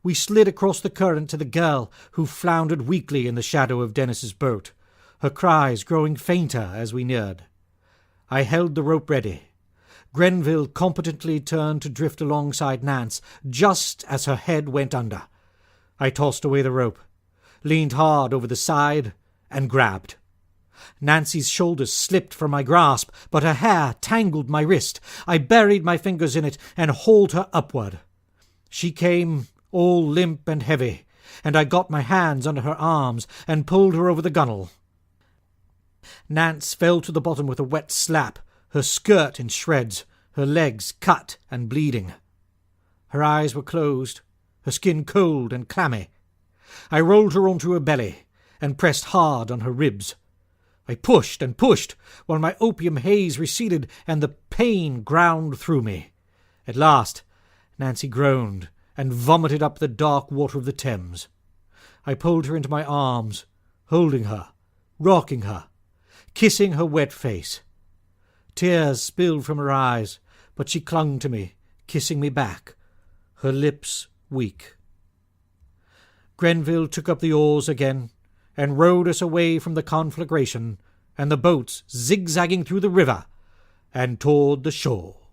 We slid across the current to the girl, who floundered weakly in the shadow of Dennis's boat, her cries growing fainter as we neared. I held the rope ready. Grenville competently turned to drift alongside Nance just as her head went under. I tossed away the rope, leaned hard over the side, and grabbed. Nancy's shoulders slipped from my grasp, but her hair tangled my wrist. I buried my fingers in it and hauled her upward. She came all limp and heavy, and I got my hands under her arms and pulled her over the gunwale. Nance fell to the bottom with a wet slap, her skirt in shreds, her legs cut and bleeding. Her eyes were closed, her skin cold and clammy. I rolled her onto her belly and pressed hard on her ribs. I pushed and pushed, while my opium haze receded and the pain ground through me. At last, Nancy groaned and vomited up the dark water of the Thames. I pulled her into my arms, holding her, rocking her, kissing her wet face. Tears spilled from her eyes, but she clung to me, kissing me back, her lips weak. Grenville took up the oars again and rowed us away from the conflagration and the boats zigzagging through the river and toward the shore.